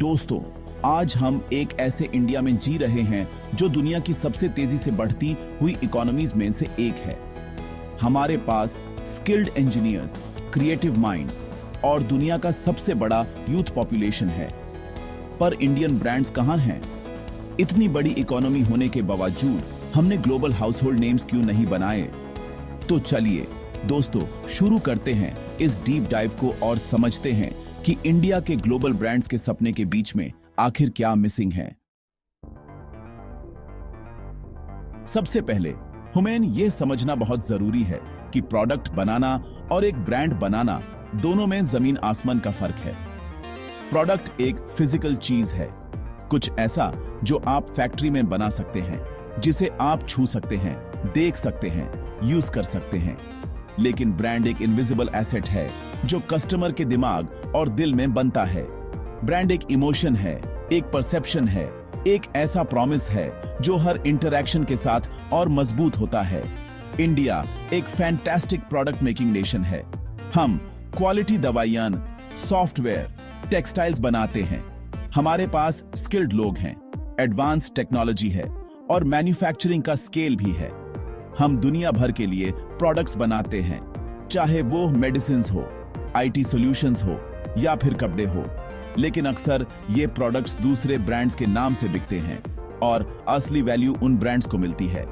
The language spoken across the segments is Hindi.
दोस्तों, आज हम एक ऐसे इंडिया में जी रहे हैं जो दुनिया की सबसे तेजी से बढ़ती हुई इकोनॉमीज में से एक है। हमारे पास स्किल्ड इंजीनियर्स, क्रिएटिव माइंड्स और दुनिया का सबसे बड़ा यूथ पॉपुलेशन है। पर इंडियन ब्रांड्स कहां हैं? इतनी बड़ी इकोनॉमी होने के बावजूद हमने ग्लोबल हाउसहोल्ड नेम्स क्यों नहीं बनाए? तो चलिए दोस्तों, शुरू करते हैं इस डीप डाइव को और समझते हैं कि इंडिया के ग्लोबल ब्रांड्स के सपने के बीच में आखिर क्या मिसिंग है। सबसे पहले हमें यह समझना बहुत जरूरी है कि प्रोडक्ट बनाना और एक ब्रांड बनाना दोनों में जमीन आसमान का फर्क है। प्रोडक्ट एक फिजिकल चीज है, कुछ ऐसा जो आप फैक्ट्री में बना सकते हैं, जिसे आप छू सकते हैं, देख सकते हैं, यूज कर सकते हैं। लेकिन ब्रांड एक इनविजिबल एसेट है जो कस्टमर के दिमाग और दिल में बनता है। ब्रांड एक इमोशन है, एक परसेप्शन है, एक ऐसा प्रॉमिस है जो हर इंटरैक्शन के साथ और मजबूत होता है। इंडिया एक फैंटास्टिक प्रोडक्ट मेकिंग नेशन है। हम क्वालिटी दवाइयां, सॉफ्टवेयर, टेक्सटाइल्स बनाते हैं। हमारे पास स्किल्ड लोग हैं, एडवांस टेक्नोलॉजी है और मैन्युफैक्चरिंग का स्केल भी है। हम दुनिया भर के लिए प्रोडक्ट्स बनाते हैं, चाहे वो मेडिसिन्स हो, आईटी सॉल्यूशंस हो या फिर कपड़े हो। लेकिन अक्सर ये प्रोडक्ट्स दूसरे ब्रांड्स के नाम से बिकते हैं और असली वैल्यू उन ब्रांड्स को मिलती है।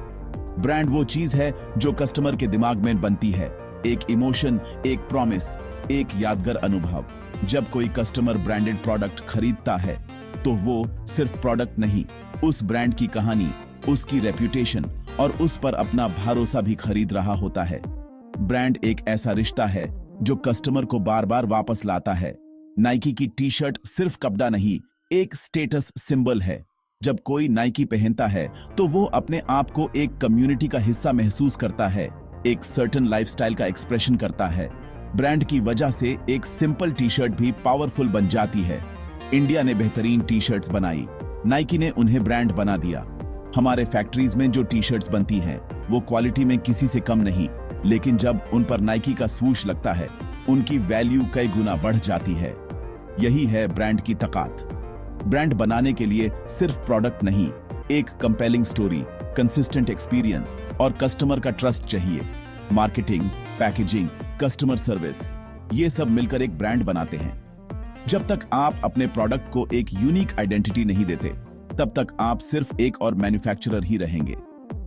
ब्रांड वो चीज है जो कस्टमर के दिमाग में बनती है, एक इमोशन, एक प्रॉमिस, एक यादगार अनुभव। जब कोई कस्टमर ब्रांडेड प्रोडक्ट खरीदता है तो वो सिर्फ प्रोडक्ट नहीं, उस ब्रांड की कहानी, उसकी रेप्यूटेशन और उस पर अपना भरोसा भी खरीद रहा होता है। ब्रांड एक ऐसा रिश्ता है जो कस्टमर को बार बार वापस लाता है। नाइकी की टी शर्ट सिर्फ कपड़ा नहीं, एक स्टेटस सिंबल है। जब कोई नाइकी पहनता है तो वो अपने आप को एक कम्युनिटी का हिस्सा महसूस करता है, एक सर्टेन लाइफस्टाइल का एक्सप्रेशन करता है। ब्रांड की वजह से एक सिंपल टी शर्ट भी पावरफुल बन जाती है। इंडिया ने बेहतरीन टी शर्ट्स बनाई, नाइकी ने उन्हें ब्रांड बना दिया। हमारे फैक्ट्रीज में जो टी शर्ट्स बनती हैं वो क्वालिटी में किसी से कम नहीं, लेकिन जब उन पर नाइकी का स्वूश लगता है उनकी वैल्यू कई गुना बढ़ जाती है। यही है ब्रांड की ताकत। ब्रांड बनाने के लिए सिर्फ प्रोडक्ट नहीं, एक कंपेलिंग स्टोरी, कंसिस्टेंट एक्सपीरियंस और कस्टमर का ट्रस्ट चाहिए। मार्केटिंग, पैकेजिंग, कस्टमर सर्विस, ये सब मिलकर एक ब्रांड बनाते हैं। जब तक आप अपने प्रोडक्ट को एक यूनिक आइडेंटिटी नहीं देते, तब तक आप सिर्फ एक और मैन्युफैक्चरर ही रहेंगे।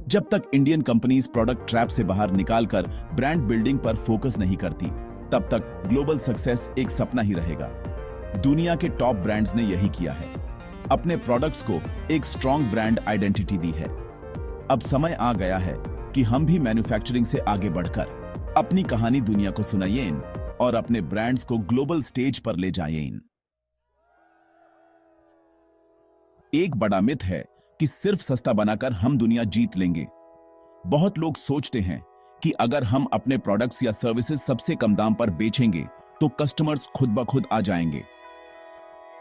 जब तक इंडियन कंपनीज प्रोडक्ट ट्रैप से बाहर निकालकर ब्रांड बिल्डिंग पर फोकस नहीं करती, तब तक ग्लोबल सक्सेस एक सपना ही रहेगा। दुनिया के टॉप ब्रांड्स ने यही किया है, अपने प्रोडक्ट्स को एक स्ट्रॉन्ग ब्रांड आइडेंटिटी दी है। अब समय आ गया है कि हम भी मैन्युफैक्चरिंग से आगे बढ़कर अपनी कहानी दुनिया को सुनाइए और अपने ब्रांड्स को ग्लोबल स्टेज पर ले जाइए। एक बड़ा मिथ है कि सिर्फ सस्ता बनाकर हम दुनिया जीत लेंगे। बहुत लोग सोचते हैं कि अगर हम अपने प्रोडक्ट्स या सर्विसेज सबसे कम दाम पर बेचेंगे तो कस्टमर्स खुद ब खुद आ जाएंगे।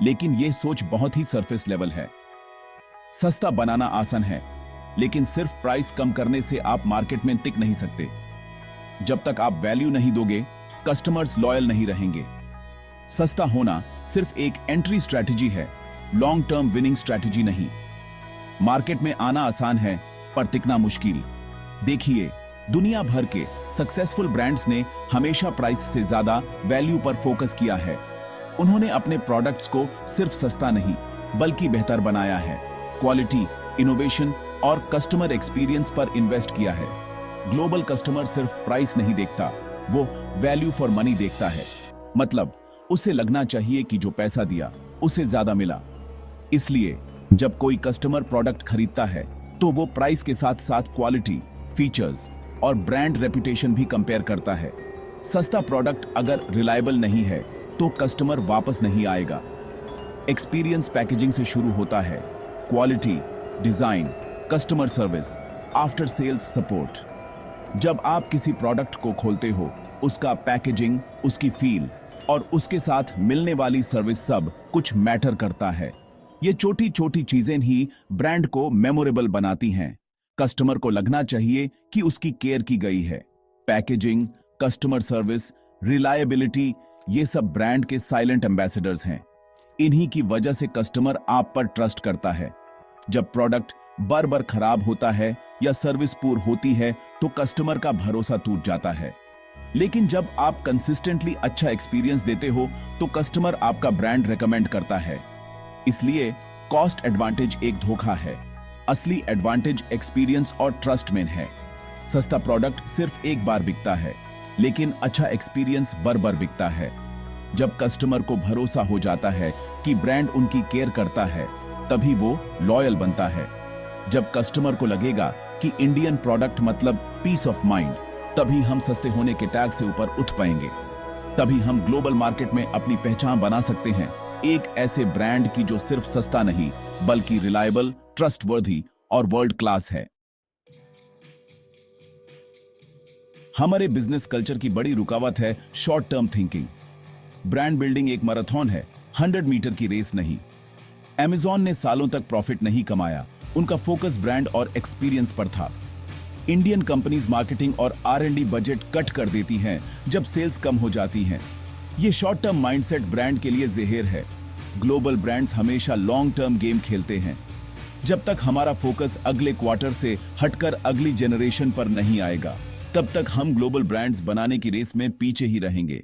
लेकिन यह सोच बहुत ही सरफेस लेवल है। सस्ता बनाना आसान है, लेकिन सिर्फ प्राइस कम करने से आप मार्केट में टिक नहीं सकते। जब तक आप वैल्यू नहीं दोगे, कस्टमर्स लॉयल नहीं रहेंगे। सस्ता होना सिर्फ एक एंट्री स्ट्रैटेजी है, लॉन्ग टर्म विनिंग स्ट्रैटेजी नहीं। मार्केट में आना आसान है पर टिकना मुश्किल। देखिए, दुनिया भर के सक्सेसफुल ब्रांड्स ने हमेशा प्राइस से ज्यादा वैल्यू पर फोकस किया है। उन्होंने अपने प्रोडक्ट्स को सिर्फ सस्ता नहीं बल्कि बेहतर बनाया है। क्वालिटी, इनोवेशन और कस्टमर एक्सपीरियंस पर इन्वेस्ट किया है। ग्लोबल कस्टमर सिर्फ प्राइस नहीं देखता, वो वैल्यू फॉर मनी देखता है। मतलब उसे लगना चाहिए कि जो पैसा दिया उसे ज्यादा मिला। इसलिए जब कोई कस्टमर प्रोडक्ट खरीदता है तो वो प्राइस के साथ साथ क्वालिटी, फीचर्स और ब्रांड रेपुटेशन भी कंपेयर करता है। सस्ता प्रोडक्ट अगर रिलायबल नहीं है तो कस्टमर वापस नहीं आएगा। एक्सपीरियंस पैकेजिंग से शुरू होता है, quality, design, customer service, after sales support. जब आप किसी प्रोडक्ट को खोलते हो, उसका पैकेजिंग, उसकी फील और उसके साथ मिलने वाली सर्विस सब कुछ मैटर करता है। ये छोटी छोटी चीजें ही ब्रांड को मेमोरेबल बनाती हैं। कस्टमर को लगना चाहिए कि उसकी केयर की गई है। पैकेजिंग, कस्टमर सर्विस, रिलायबिलिटी, ये सब ब्रांड के साइलेंट एम्बेसडर्स हैं। इन्हीं की वजह से कस्टमर आप पर ट्रस्ट करता है। जब प्रोडक्ट बार बार खराब होता है या सर्विस पुअर होती है तो कस्टमर का भरोसा टूट जाता है। लेकिन जब आप कंसिस्टेंटली अच्छा एक्सपीरियंस देते हो तो कस्टमर आपका ब्रांड रेकमेंड करता है। इसलिए कॉस्ट एडवांटेज एक धोखा है, असली एडवांटेज एक्सपीरियंस और ट्रस्ट में है। सस्ता प्रोडक्ट सिर्फ एक बार बिकता है, लेकिन अच्छा एक्सपीरियंस बार बार बिकता है। जब कस्टमर को भरोसा हो जाता है कि ब्रांड उनकी केयर करता है, तभी वो लॉयल बनता है। जब कस्टमर को लगेगा कि इंडियन प्रोडक्ट मतलब पीस ऑफ माइंड, तभी हम सस्ते होने के टैग से ऊपर उठ पाएंगे। तभी हम ग्लोबल मार्केट में अपनी पहचान बना सकते हैं, एक ऐसे ब्रांड की जो सिर्फ सस्ता नहीं बल्कि रिलायबल, ट्रस्टवर्दी और वर्ल्ड क्लास है। हमारे बिजनेस कल्चर की बड़ी रुकावट है short term thinking. Brand building एक मैराथन है, 100 मीटर की रेस नहीं। Amazon ने सालों तक प्रॉफिट नहीं कमाया, उनका फोकस ब्रांड और एक्सपीरियंस पर था। इंडियन कंपनीज मार्केटिंग और R&D बजट कट कर देती हैं जब सेल्स कम हो जाती हैं। ये शॉर्ट टर्म माइंडसेट ब्रांड के लिए जहर है। ग्लोबल ब्रांड्स हमेशा लॉन्ग टर्म गेम खेलते हैं। जब तक हमारा फोकस अगले क्वार्टर से हटकर अगली जनरेशन पर नहीं आएगा, तब तक हम ग्लोबल ब्रांड्स बनाने की रेस में पीछे ही रहेंगे।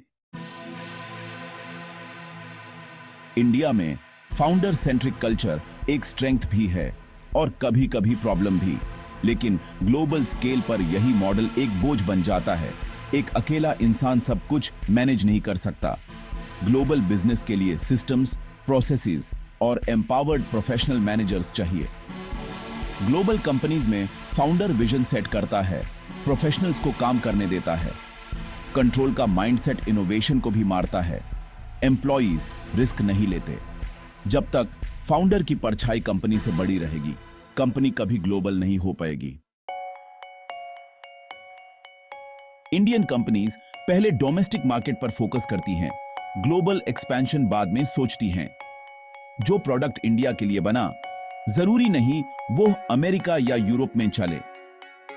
इंडिया में फाउंडर सेंट्रिक कल्चर एक स्ट्रेंथ भी है और कभी कभी प्रॉब्लम भी, लेकिन ग्लोबल स्केल पर यही मॉडल एक बोझ बन जाता है। एक अकेला इंसान सब कुछ मैनेज नहीं कर सकता। ग्लोबल बिजनेस के लिए सिस्टम्स, प्रोसेसेस और एम्पावर्ड प्रोफेशनल मैनेजर्स चाहिए। ग्लोबल कंपनीज में फाउंडर विजन सेट करता है, प्रोफेशनल्स को काम करने देता है। कंट्रोल का माइंडसेट इनोवेशन को भी मारता है। एम्प्लॉइज रिस्क नहीं लेते। जब तक फाउंडर की परछाई कंपनी से बड़ी रहेगी, कंपनी कभी ग्लोबल नहीं हो पाएगी। इंडियन कंपनीज पहले डोमेस्टिक मार्केट पर फोकस करती हैं, ग्लोबल एक्सपेंशन बाद में सोचती हैं। जो प्रोडक्ट इंडिया के लिए बना, जरूरी नहीं वो अमेरिका या यूरोप में चले।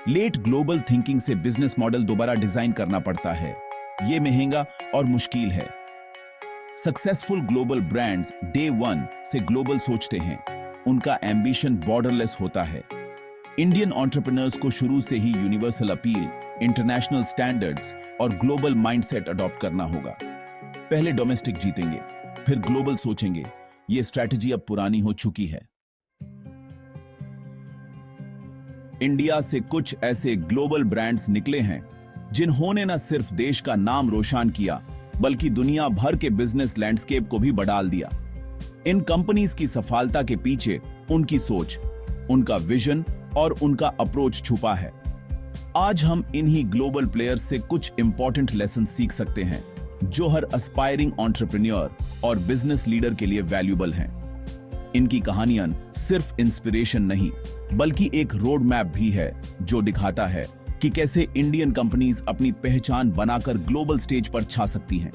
लेट ग्लोबल थिंकिंग से बिजनेस मॉडल दोबारा डिजाइन करना पड़ता है। यह महंगा और मुश्किल है। Successful global brands day one से ग्लोबल सोचते हैं। उनका एम्बिशन बॉर्डरलेस होता है। इंडियन एंटरप्रेन्योर्स को शुरू से ही यूनिवर्सल अपील, इंटरनेशनल स्टैंडर्ड्स और ग्लोबल माइंडसेट अडॉप्ट करना होगा। पहले डोमेस्टिक जीतेंगे, फिर ग्लोबल सोचेंगे। यह स्ट्रैटेजी अब पुरानी हो चुकी है। इंडिया से कुछ ऐसे ग्लोबल ब्रांड्स निकले हैं जिन्होंने न सिर्फ देश का नाम रोशन किया, बल्कि दुनिया भर के बिजनेस लैंडस्केप को भी बदल दिया। इन कंपनीज की सफलता के पीछे उनकी सोच, उनका विजन और उनका अप्रोच छुपा है। आज हम इन्हीं ग्लोबल प्लेयर्स से कुछ इंपॉर्टेंट लेसन सीख सकते हैं जो हर एस्पायरिंग एंटरप्रेन्योर और बिजनेस लीडर के लिए वैल्यूएबल हैं। इनकी कहानियां सिर्फ इंस्पिरेशन नहीं, बल्कि एक रोड मैप भी है जो दिखाता है कि कैसे इंडियन कंपनीज अपनी पहचान बनाकर ग्लोबल स्टेज पर छा सकती हैं।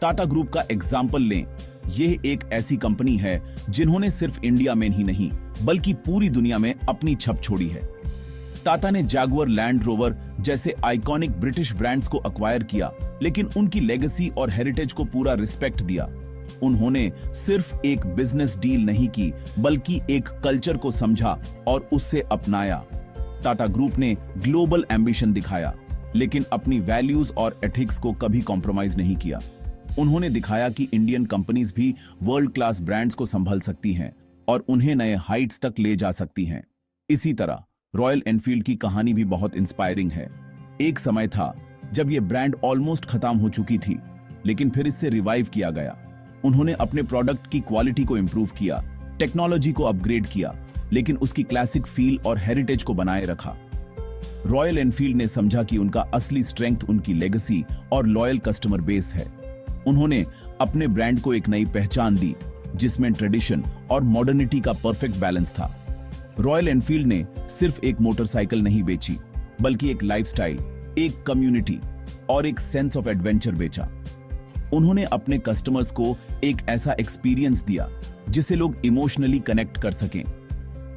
टाटा ग्रुप का एग्जाम्पल लें। यह एक ऐसी कंपनी है जिन्होंने सिर्फ इंडिया में ही नहीं बल्कि पूरी दुनिया में अपनी छप छोड़ी है। टाटा ने जैगुआर, लैंड रोवर जैसे आइकॉनिक ब्रिटिश ब्रांड्स को अक्वायर किया, लेकिन उनकी लेगेसी और हेरिटेज को पूरा रिस्पेक्ट दिया। उन्होंने सिर्फ एक बिजनेस डील नहीं की, बल्कि एक कल्चर को समझा और उससे अपनाया। टाटा ग्रुप ने ग्लोबल एम्बिशन दिखाया, लेकिन अपनी वैल्यूज और एथिक्स को कभी कॉम्प्रोमाइज नहीं किया। उन्होंने दिखाया कि इंडियन कंपनीज भी वर्ल्ड क्लास ब्रांड्स को संभाल सकती हैं और उन्हें नए हाइट्स तक ले जा सकती हैं। इसी तरह रॉयल एनफील्ड की कहानी भी बहुत इंस्पायरिंग है। एक समय था जब यह ब्रांड ऑलमोस्ट खत्म हो चुकी थी, लेकिन फिर इससे रिवाइव किया गया। उन्होंने अपने प्रोडक्ट की क्वालिटी को इंप्रूव किया, टेक्नोलॉजी को अपग्रेड किया, लेकिन उसकी क्लासिक फील और हेरिटेज को बनाए रखा। रॉयल एनफील्ड ने समझा कि उनका असली स्ट्रेंथ उनकी लेगेसी और लॉयल कस्टमर बेस है। उन्होंने अपने ब्रांड को एक नई पहचान दी जिसमें ट्रेडिशन और मॉडर्निटी का परफेक्ट बैलेंस था। रॉयल एनफील्ड ने सिर्फ एक मोटरसाइकिल नहीं बेची, बल्कि एक लाइफस्टाइल, एक कम्युनिटी और एक सेंस ऑफ एडवेंचर बेचा। उन्होंने अपने कस्टमर्स को एक ऐसा एक्सपीरियंस दिया जिसे लोग इमोशनली कनेक्ट कर सकें।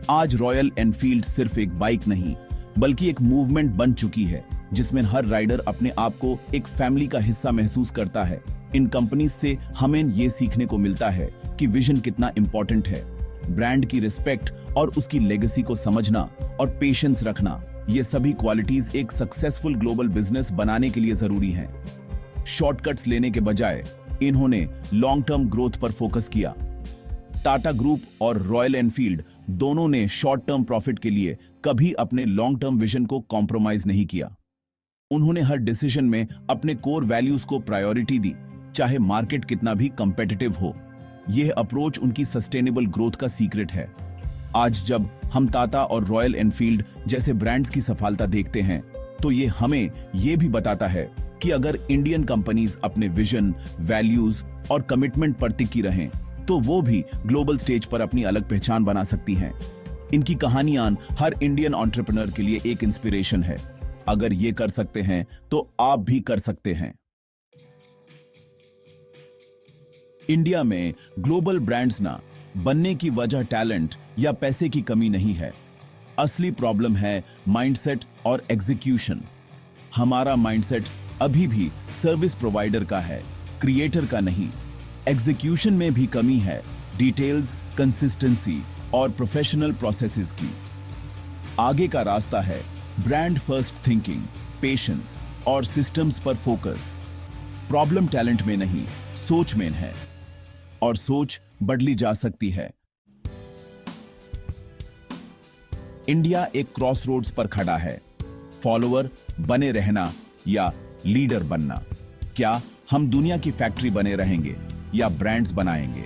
आज रॉयल एनफील्ड सिर्फ एक बाइक नहीं, बल्कि एक मूवमेंट बन चुकी है जिसमें हर राइडर अपने आप को एक फैमिली का हिस्सा महसूस करता है। इन कंपनीज से हमें ये सीखने को मिलता है कि विजन कितना इंपॉर्टेंट है। ब्रांड की रिस्पेक्ट और उसकी लेगेसी को समझना और पेशेंस रखना, ये सभी क्वालिटीज एक सक्सेसफुल ग्लोबल बिजनेस बनाने के लिए जरूरी हैं। शॉर्टकट्स लेने के बजाय इन्होंने लॉन्ग टर्म ग्रोथ पर फोकस किया। टाटा ग्रुप और रॉयल एनफील्ड दोनों ने शॉर्ट टर्म प्रॉफिट के लिए कभी अपने लॉन्ग टर्म विजन को कॉम्प्रोमाइज नहीं किया। उन्होंने हर डिसीजन में अपने कोर वैल्यूज को प्रायोरिटी दी, चाहे मार्केट कितना भी कंपेटिटिव हो। यह अप्रोच उनकी सस्टेनेबल ग्रोथ का सीक्रेट है। आज जब हम टाटा और रॉयल एनफील्ड जैसे ब्रांड्स की सफलता देखते हैं, तो ये हमें यह भी बताता है कि अगर इंडियन कंपनीज अपने विजन, वैल्यूज और कमिटमेंट पर टिकी रहें, तो वो भी ग्लोबल स्टेज पर अपनी अलग पहचान बना सकती हैं। इनकी कहानियां हर इंडियन एंटरप्रेन्योर के लिए एक इंस्पिरेशन है। अगर ये कर सकते हैं तो आप भी कर सकते हैं। इंडिया में ग्लोबल ब्रांड्स ना बनने की वजह टैलेंट या पैसे की कमी नहीं है। असली प्रॉब्लम है माइंडसेट और एग्जीक्यूशन। हमारा माइंडसेट अभी भी सर्विस प्रोवाइडर का है, क्रिएटर का नहीं। एग्जीक्यूशन में भी कमी है, डिटेल्स, कंसिस्टेंसी और प्रोफेशनल प्रोसेसेस की। आगे का रास्ता है ब्रांड फर्स्ट थिंकिंग, पेशेंस और सिस्टम्स पर फोकस। प्रॉब्लम टैलेंट में नहीं, सोच में है, और सोच बदली जा सकती है। इंडिया एक क्रॉसरोड्स पर खड़ा है। फॉलोअर बने रहना या लीडर बनना। क्या हम दुनिया की फैक्ट्री बने रहेंगे या ब्रांड्स बनाएंगे?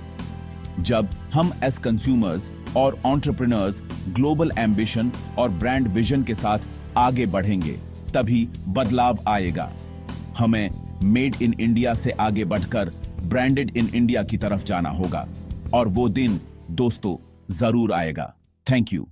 जब हम एज कंज्यूमर्स और एंटरप्रेन्योर्स ग्लोबल एम्बिशन और ब्रांड विजन के साथ आगे बढ़ेंगे, तभी बदलाव आएगा। हमें मेड इन इंडिया से आगे बढ़कर ब्रांडेड इन इंडिया की तरफ जाना होगा, और वो दिन दोस्तों जरूर आएगा। Thank you.